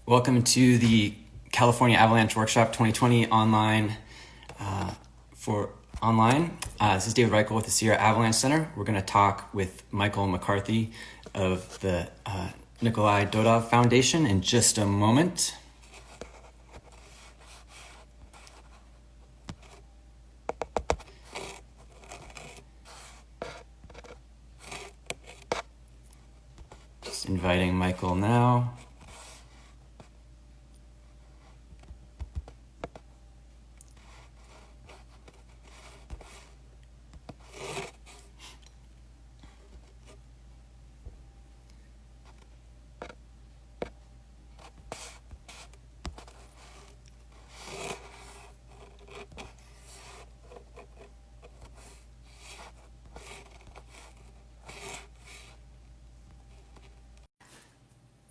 Welcome to the California Avalanche Workshop 2020 online. This is David Reichel with the Sierra Avalanche Center. We're going to talk with Michael McCarthy of the Nickolay Dodov Foundation in just a moment. Just inviting Michael now.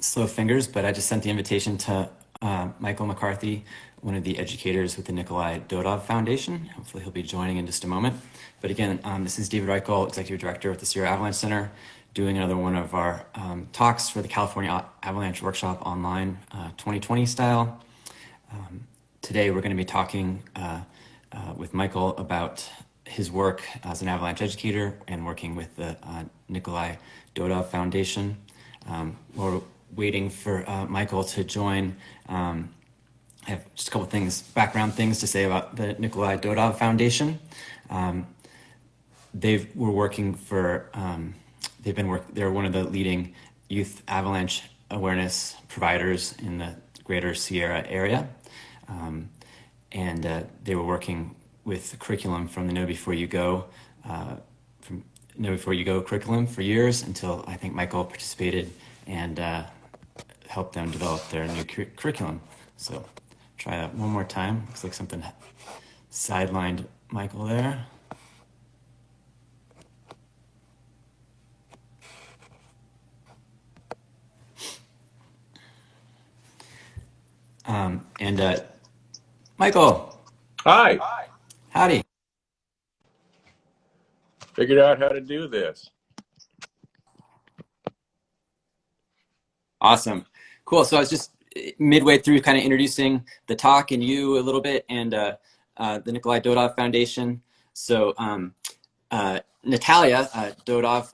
Slow fingers, but I just sent the invitation to Michael McCarthy, one of the educators with the Nickolay Dodov Foundation. Hopefully he'll be joining in just a moment. But again, this is David Reichel, Executive Director at the Sierra Avalanche Center, doing another one of our talks for the California Avalanche Workshop Online 2020 style. Today we're going to be talking with Michael about his work as an Avalanche educator and working with the Nickolay Dodov Foundation. We're waiting for Michael to join. I have just a couple things, background things to say about the Nickolay Dodov Foundation. They're one of the leading youth avalanche awareness providers in the greater Sierra area. They were working with curriculum from the Know Before You Go, curriculum for years until I think Michael participated and helped them develop their new curriculum. So try that one more time. Looks like something sidelined Michael there. Michael. Hi. Howdy. Figured out how to do this. Awesome. Cool. So I was just midway through kind of introducing the talk and you a little bit and the Nickolay Dodov Foundation. So Natalia Dodov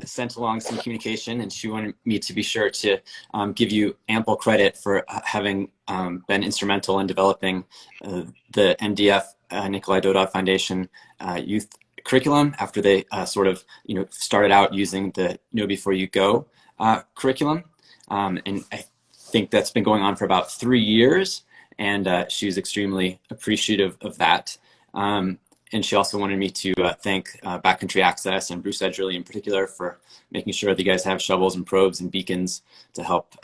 sent along some communication and she wanted me to be sure to give you ample credit for having been instrumental in developing the NDF Nickolay Dodov Foundation youth curriculum after they started out using the Know Before You Go curriculum. And I think that's been going on for about 3 years, and she's extremely appreciative of that. And she also wanted me to thank Backcountry Access and Bruce Edgerly in particular for making sure that you guys have shovels and probes and beacons to help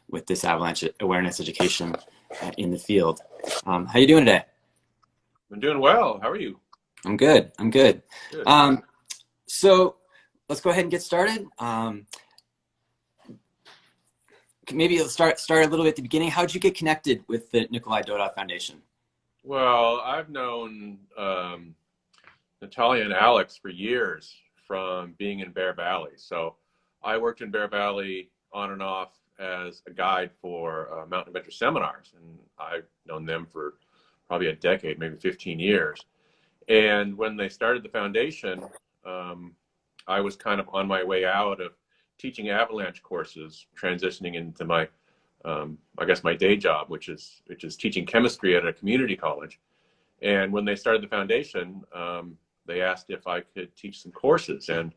with this avalanche awareness education in the field. How you doing today? I'm doing well. How are you? I'm good. I'm good. Good. So let's go ahead and get started. Maybe let's start a little bit at the beginning. How did you get connected with the Nickolay Dodov Foundation? Well, I've known Natalia and Alex for years from being in Bear Valley. So I worked in Bear Valley on and off as a guide for mountain adventure seminars. And I've known them for probably a decade, maybe 15 years. And when they started the foundation, I was kind of on my way out of teaching avalanche courses, transitioning into my, I guess my day job, which is teaching chemistry at a community college. And when they started the foundation, they asked if I could teach some courses, and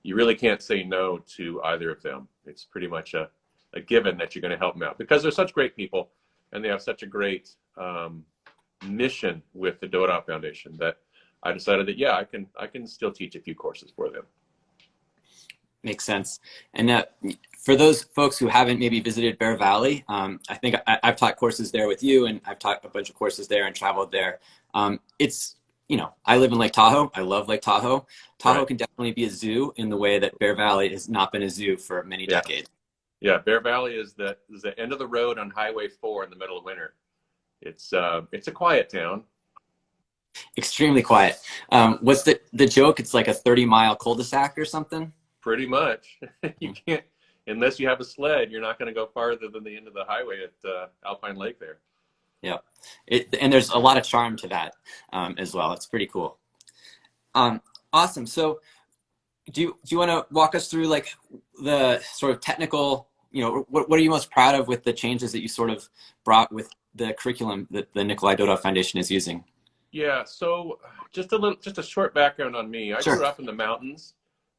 you really can't say no to either of them. It's pretty much a given that you're going to help them out because they're such great people, and they have such a great mission with the Dodov Foundation that I decided that yeah, I can still teach a few courses for them. Makes sense. And for those folks who haven't maybe visited Bear Valley, I think I've taught courses there with you, and I've taught a bunch of courses there and traveled there. It's, I live in Lake Tahoe. I love Lake Tahoe. Tahoe Right. can definitely be a zoo in the way that Bear Valley has not been a zoo for many decades. Yeah, Bear Valley is the end of the road on Highway 4 in the middle of winter. It's a quiet town. Extremely quiet. What's the joke? It's like a 30-mile cul-de-sac or something? Pretty much. unless you have a sled, you're not going to go farther than the end of the highway at Alpine Lake there. Yeah, and there's a lot of charm to that as well. It's pretty cool. Awesome. So do you want to walk us through like the sort of technical, what are you most proud of with the changes that you sort of brought with the curriculum that the Nickolay Dodov Foundation is using? Yeah, so just a short background on me. I Sure. grew up in the mountains,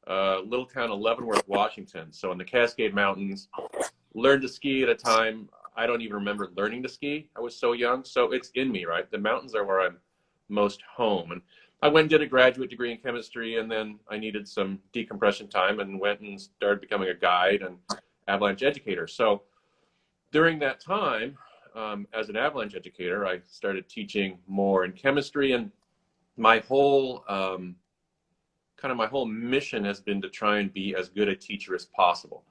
little town of Leavenworth, Washington. So in the Cascade Mountains, learned to ski at a time I don't even remember learning to ski. I was so young, so it's in me, right? The mountains are where I'm most home. And I went and did a graduate degree in chemistry, and then I needed some decompression time and went and started becoming a guide and Avalanche educator. So during that time, as an Avalanche educator, I started teaching more in chemistry, and my whole my whole mission has been to try and be as good a teacher as possible.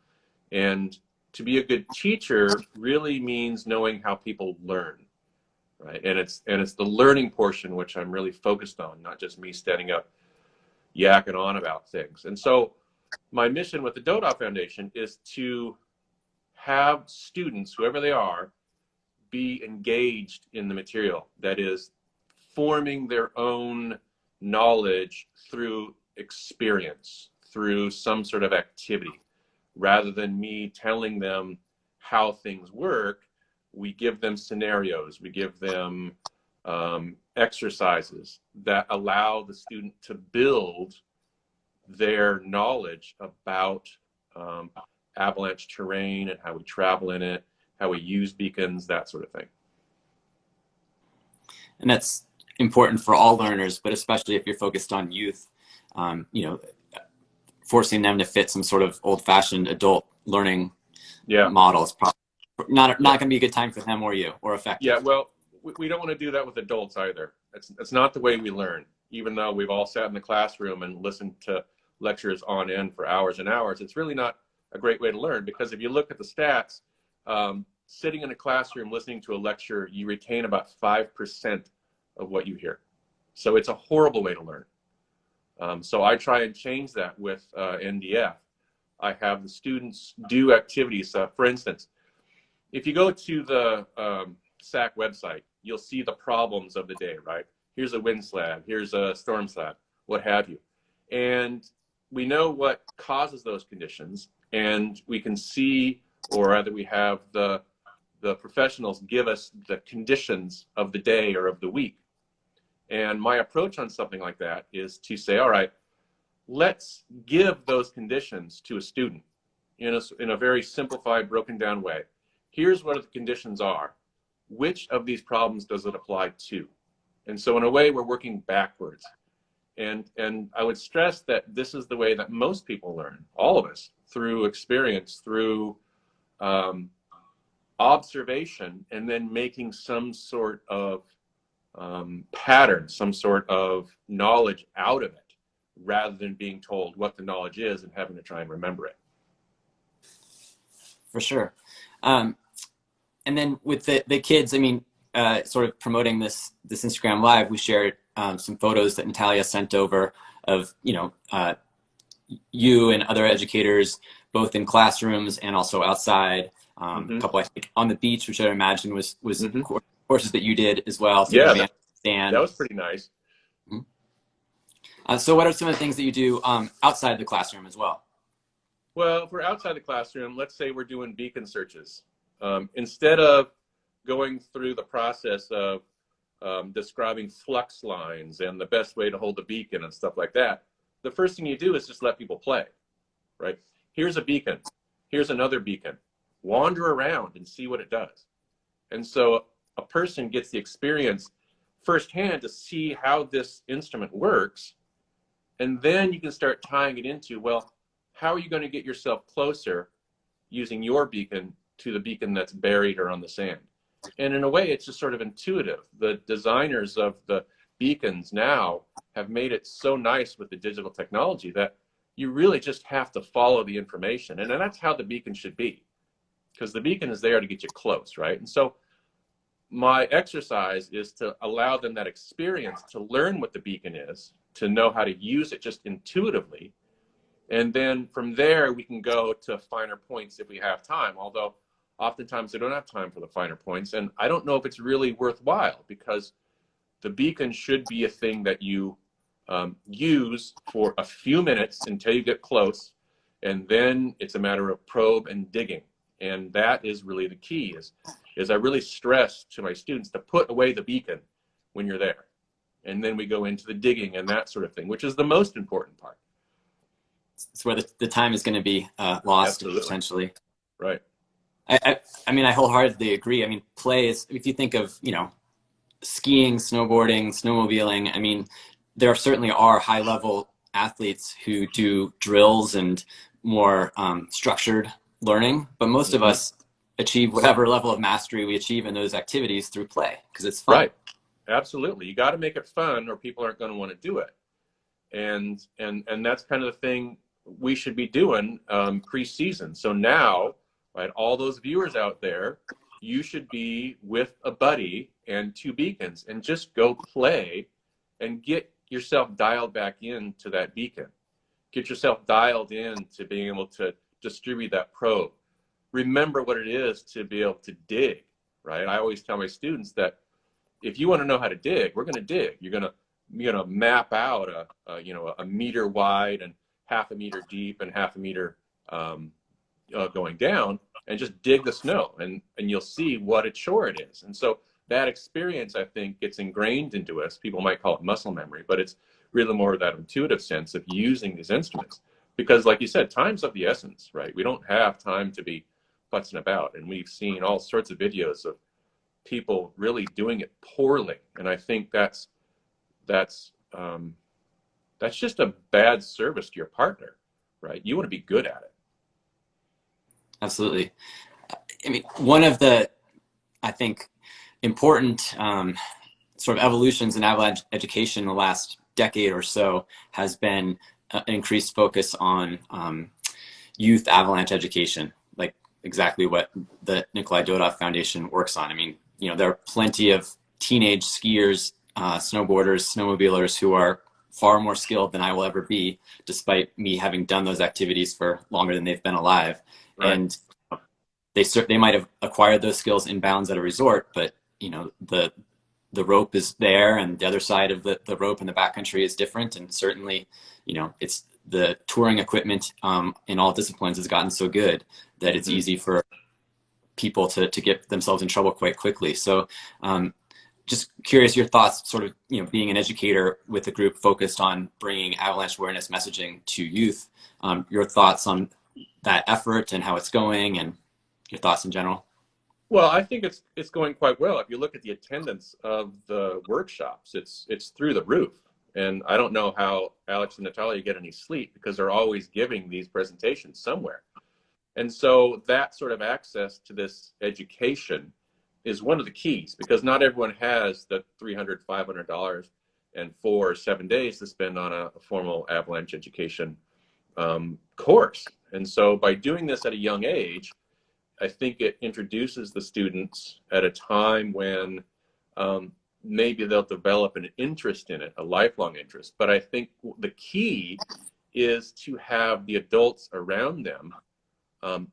And to be a good teacher really means knowing how people learn, right? And it's the learning portion which I'm really focused on, not just me standing up yakking on about things. And so my mission with the Dodov Foundation is to have students, whoever they are, be engaged in the material. That is, forming their own knowledge through experience, through some sort of activity. Rather than me telling them how things work, we give them scenarios, we give them exercises that allow the student to build their knowledge about avalanche terrain and how we travel in it, how we use beacons, that sort of thing. And that's important for all learners, but especially if you're focused on youth, forcing them to fit some sort of old-fashioned adult learning model is probably not going to be a good time for them or you, or effective. Yeah, well, we don't want to do that with adults either. It's not the way we learn. Even though we've all sat in the classroom and listened to lectures on end for hours and hours, it's really not a great way to learn, because if you look at the stats, sitting in a classroom listening to a lecture, you retain about 5% of what you hear. So it's a horrible way to learn. So I try and change that with NDF. I have the students do activities. For instance, if you go to the SAC website, you'll see the problems of the day, right? Here's a wind slab, here's a storm slab, what have you. And we know what causes those conditions, and we can see, or rather we have the professionals give us the conditions of the day or of the week. And my approach on something like that is to say, all right, let's give those conditions to a student in a very simplified, broken down way. Here's what the conditions are. Which of these problems does it apply to? And so in a way, we're working backwards. And I would stress that this is the way that most people learn, all of us, through experience, through observation, and then making some sort of pattern, some sort of knowledge out of it, rather than being told what the knowledge is and having to try and remember it. For sure. And then with the kids, I mean, sort of promoting this Instagram Live, we shared some photos that Natalia sent over of, you and other educators, both in classrooms and also outside. A couple, I think, on the beach, which I imagine was courses that you did as well. Yeah, that was pretty nice. So what are some of the things that you do outside the classroom as well? Well, if we're outside the classroom, let's say we're doing beacon searches. Instead of going through the process of describing flux lines and the best way to hold the beacon and stuff like that, the first thing you do is just let people play, right? Here's a beacon. Here's another beacon. Wander around and see what it does. And so a person gets the experience firsthand to see how this instrument works. And then you can start tying it into, well, how are you going to get yourself closer using your beacon to the beacon that's buried or on the sand? And in a way, it's just sort of intuitive. The designers of the beacons now have made it so nice with the digital technology that you really just have to follow the information. And that's how the beacon should be, because the beacon is there to get you close, right? And so my exercise is to allow them that experience to learn what the beacon is, to know how to use it just intuitively, And then from there, we can go to finer points if we have time, although oftentimes they don't have time for the finer points. And I don't know if it's really worthwhile, because the beacon should be a thing that you use for a few minutes until you get close. And then it's a matter of probe and digging. And that is really the key, is I really stress to my students to put away the beacon when you're there. And then we go into the digging and that sort of thing, which is the most important part. It's where the time is going to be lost. Absolutely. Potentially. Right. I mean, I wholeheartedly agree. I mean, play is, if you think of, skiing, snowboarding, snowmobiling, I mean, there certainly are high level athletes who do drills and more structured learning, but most of us achieve whatever level of mastery we achieve in those activities through play, because it's fun. Right. Absolutely. You got to make it fun or people aren't going to want to do it. And that's kind of the thing we should be doing pre-season. So now, right, all those viewers out there, you should be with a buddy and 2 beacons and just go play and get yourself dialed back into that beacon. Get yourself dialed in to being able to distribute that probe. Remember what it is to be able to dig, right? I always tell my students that if you want to know how to dig, we're going to dig. You're going to map out a meter wide and half a meter deep and half a meter going down, and just dig the snow, and you'll see what a chore it is. And so that experience, I think, gets ingrained into us. People might call it muscle memory, but it's really more of that intuitive sense of using these instruments. Because like you said, time's of the essence, right? We don't have time to be futzing about. And we've seen all sorts of videos of people really doing it poorly. And I think that's just a bad service to your partner, right? You want to be good at it. Absolutely. I mean, one of the, I think, important sort of evolutions in Avalanche education in the last decade or so has been an increased focus on youth Avalanche education, like exactly what the Nickolay Dodov Foundation works on. I mean, there are plenty of teenage skiers, snowboarders, snowmobilers who are far more skilled than I will ever be, despite me having done those activities for longer than they've been alive. Right. And they might have acquired those skills in bounds at a resort, but the rope is there, and the other side of the rope in the backcountry is different. And certainly, it's the touring equipment in all disciplines has gotten so good that it's easy for people to get themselves in trouble quite quickly. So just curious your thoughts, sort of, being an educator with a group focused on bringing Avalanche awareness messaging to youth, your thoughts on that effort and how it's going, and your thoughts in general. Well, I think it's going quite well. If you look at the attendance of the workshops, it's through the roof. And I don't know how Alex and Natalia get any sleep, because they're always giving these presentations somewhere. And so that sort of access to this education is one of the keys, because not everyone has the $300, $500 and 4 or 7 days to spend on a formal Avalanche education course. And so by doing this at a young age, I think it introduces the students at a time when maybe they'll develop an interest in it, a lifelong interest. But I think the key is to have the adults around them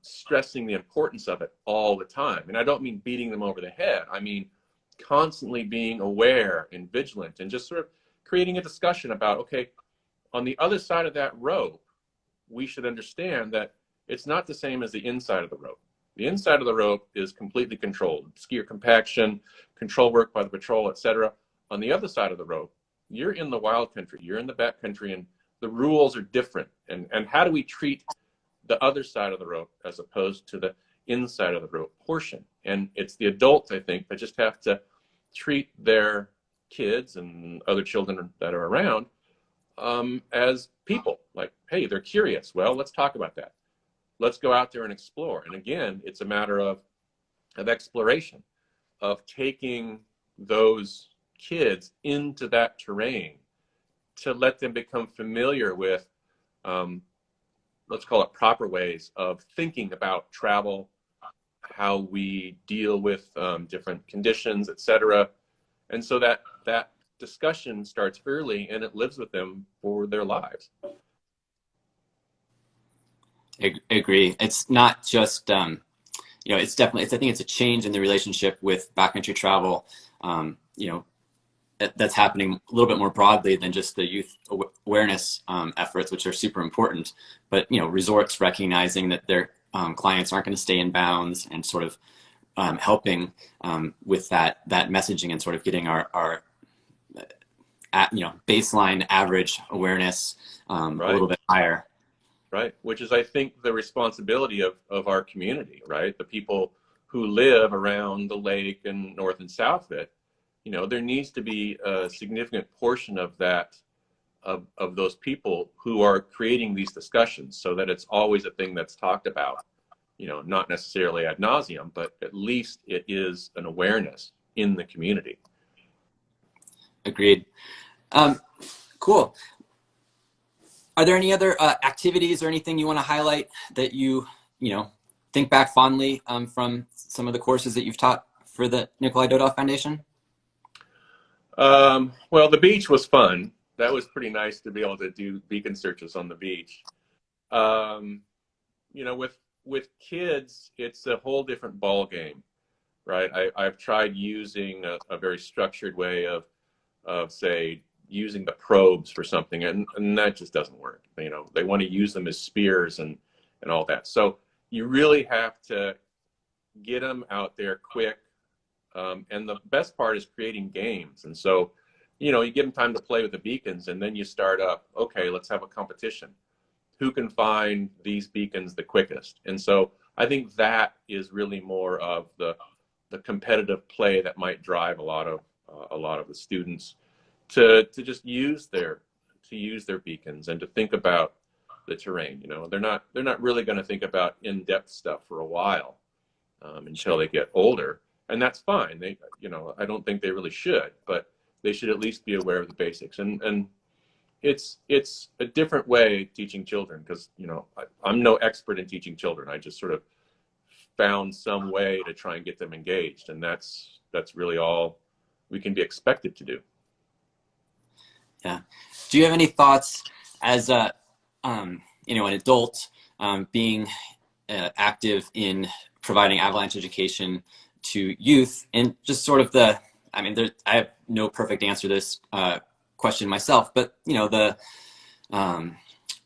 stressing the importance of it all the time. And I don't mean beating them over the head. I mean constantly being aware and vigilant, and just sort of creating a discussion about, okay, on the other side of that rope, we should understand that it's not the same as the inside of the rope. The inside of the rope is completely controlled. Skier compaction, control work by the patrol, etc. On the other side of the rope, you're in the wild country, you're in the back country, and the rules are different. And how do we treat the other side of the rope as opposed to the inside of the rope portion? And it's the adults, I think, that just have to treat their kids and other children that are around as people. Like, hey, they're curious. Well, let's talk about that. Let's go out there and explore. And again, it's a matter of exploration, of taking those kids into that terrain to let them become familiar with, let's call it, proper ways of thinking about travel, how we deal with different conditions, etc. And so that discussion starts early, and it lives with them for their lives. Agree. It's not just, you know, it's definitely, I think it's a change in the relationship with backcountry travel, you know, that's happening a little bit more broadly than just the youth awareness efforts, which are super important. But, you know, resorts recognizing that their clients aren't going to stay in bounds and sort of helping with that messaging and sort of getting our you know, baseline average awareness a little bit higher. Right, which is, I think, the responsibility of our community, right? The people who live around the lake and north and south of it. You know, there needs to be a significant portion of that, of those people who are creating these discussions, so that it's always a thing that's talked about. You know, not necessarily ad nauseum, but at least it is an awareness in the community. Agreed. Cool. Are there any other activities or anything you want to highlight that you know, think back fondly from some of the courses that you've taught for the Nickolay Dodov Foundation? Well, the beach was fun. That was pretty nice to be able to do beacon searches on the beach. You know, with kids, it's a whole different ball game, right? I've tried using a very structured way of say, using the probes for something, and that just doesn't work. You know, they want to use them as spears and all that. So you really have to get them out there quick. And the best part is creating games. And so, you know, you give them time to play with the beacons, and then you start up, okay, let's have a competition. Who can find these beacons the quickest? And so I think that is really more of the competitive play that might drive a lot of the students to just use their beacons and to think about the terrain. You know, they're not really going to think about in-depth stuff for a while until they get older, and that's fine. They, you know, I don't think they really should, but they should at least be aware of the basics. And it's a different way teaching children, because, you know, I'm no expert in teaching children. I just sort of found some way to try and get them engaged, and that's really all we can be expected to do. Yeah. Do you have any thoughts as a, you know, an adult being active in providing Avalanche education to youth, and just sort of I mean, I have no perfect answer to this question myself, but, you know,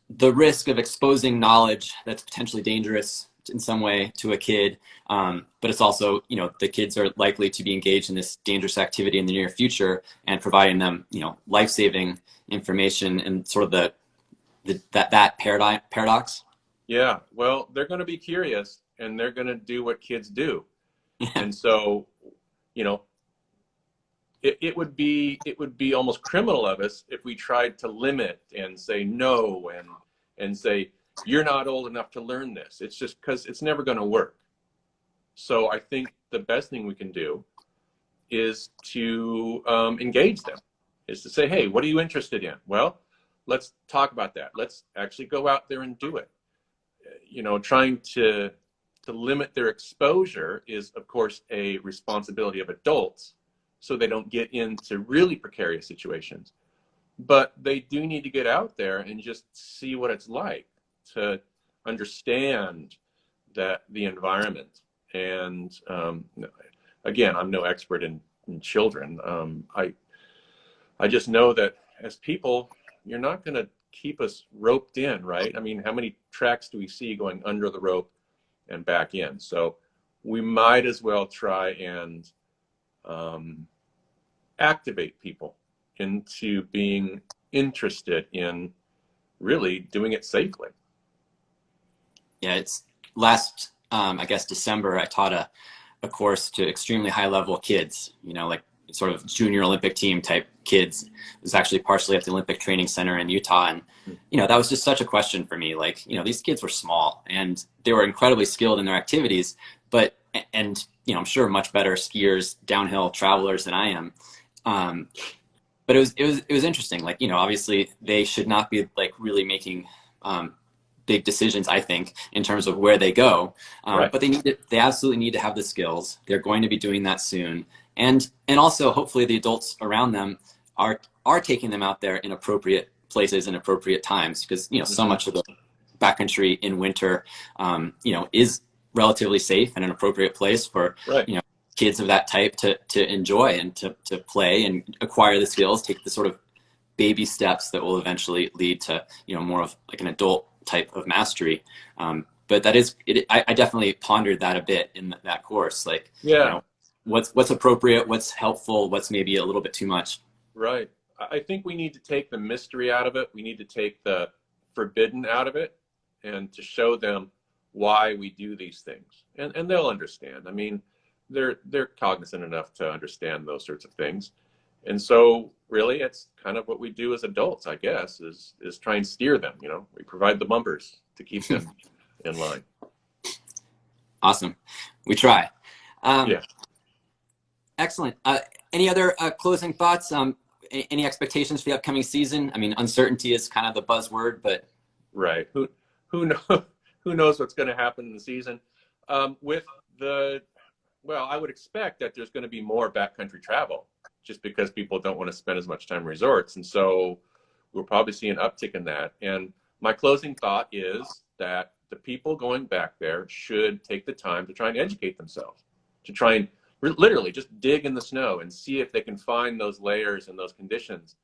the risk of exposing knowledge that's potentially dangerous in some way to a kid, but it's also, you know, the kids are likely to be engaged in this dangerous activity in the near future, and providing them, you know, life-saving information, and sort of that paradox. Yeah, well, they're going to be curious, and they're going to do what kids do. And so, you know, it would be almost criminal of us if we tried to limit and say no, and say, you're not old enough to learn this. It's just because it's never going to work. So I think the best thing we can do is to engage them, is to say, hey, what are you interested in? Well, let's talk about that. Let's actually go out there and do it. You know, trying to limit their exposure is, of course, a responsibility of adults, so they don't get into really precarious situations. But they do need to get out there and just see what it's like to understand the environment. And again, I'm no expert in children. I just know that as people, you're not going to keep us roped in, right? I mean, how many tracks do we see going under the rope and back in? So we might as well try and activate people into being interested in really doing it safely. Yeah, it's last, I guess, December, I taught a course to extremely high level kids, you know, like sort of junior Olympic team type kids. It was actually partially at the Olympic Training Center in Utah. And, you know, that was just such a question for me. Like, you know, these kids were small and they were incredibly skilled in their activities, but, and, you know, I'm sure much better skiers, downhill travelers than I am. But it was interesting. Like, you know, obviously they should not be like really making, big decisions, I think, in terms of where they go. Right. But they absolutely need to have the skills. They're going to be doing that soon. And also hopefully the adults around them are taking them out there in appropriate places and appropriate times, because, you know, so much of backcountry in winter, you know, is relatively safe and an appropriate place for, Right. you know, kids of that type to enjoy and to play and acquire the skills, take the sort of baby steps that will eventually lead to, you know, more of like an adult type of mastery. But that is, I definitely pondered that a bit in that course. Like, Yeah. you know, what's appropriate, what's helpful, what's maybe a little bit too much. Right. I think we need to take the mystery out of it. We need to take the forbidden out of it, and to show them why we do these things. And they'll understand. I mean, they're cognizant enough to understand those sorts of things. And so really it's kind of what we do as adults, I guess, is try and steer them, you know. We provide the bumpers to keep them in line. Awesome. We try. Yeah. Excellent. Any other closing thoughts? Any expectations for the upcoming season? I mean, uncertainty is kind of the buzzword, but right. Who knows what's going to happen in the season? With the, well, I would expect that there's going to be more backcountry travel, just because people don't want to spend as much time in resorts, and so we'll probably see an uptick in that. And my closing thought is that the people going back there should take the time to try and educate themselves, to try and literally just dig in the snow and see if they can find those layers and those conditions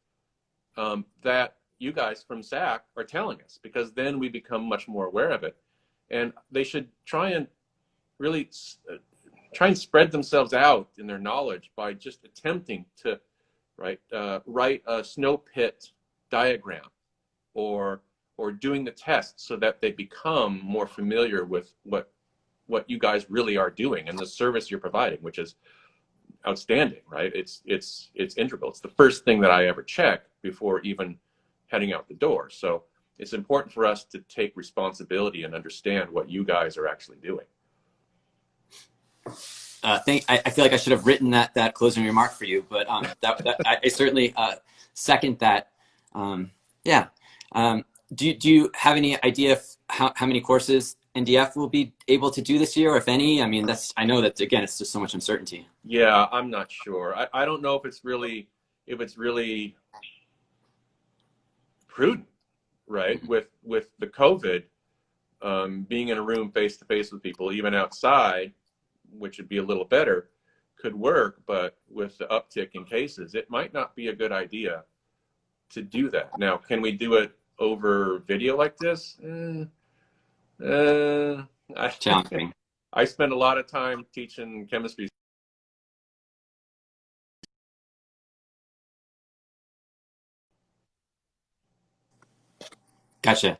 that you guys from SAC are telling us, because then we become much more aware of it. And they should try and really try and spread themselves out in their knowledge by just attempting to write a snow pit diagram, or doing the test, so that they become more familiar with what you guys really are doing and the service you're providing, which is outstanding, right? It's integral. It's the first thing that I ever check before even heading out the door. So it's important for us to take responsibility and understand what you guys are actually doing. I feel like I should have written that closing remark for you, but I certainly second that. Yeah. Do you have any idea of how many courses NDF will be able to do this year, or if any? I mean, I know that, again, it's just so much uncertainty. Yeah, I'm not sure. I don't know if it's really prudent, right? With the COVID, being in a room face to face with people, even outside, which would be a little better, could work. But with the uptick in cases, it might not be a good idea to do that. Now, can we do it over video like this? Challenging. I spend a lot of time teaching chemistry. Gotcha.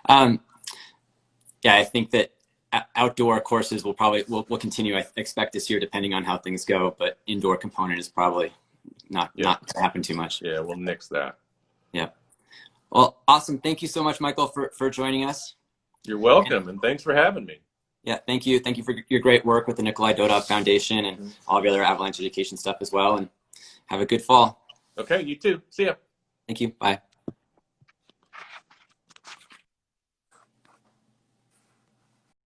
Yeah, I think that outdoor courses will continue, I expect, this year, depending on how things go, but indoor component is probably not to happen too much. Yeah, we'll nix that. Yeah. Well, awesome. Thank you so much, Michael, for joining us. You're welcome, and thanks for having me. Yeah, thank you. Thank you for your great work with the Nickolay Dodov Foundation and all the other Avalanche education stuff as well, and have a good fall. Okay, you too. See ya. Thank you. Bye.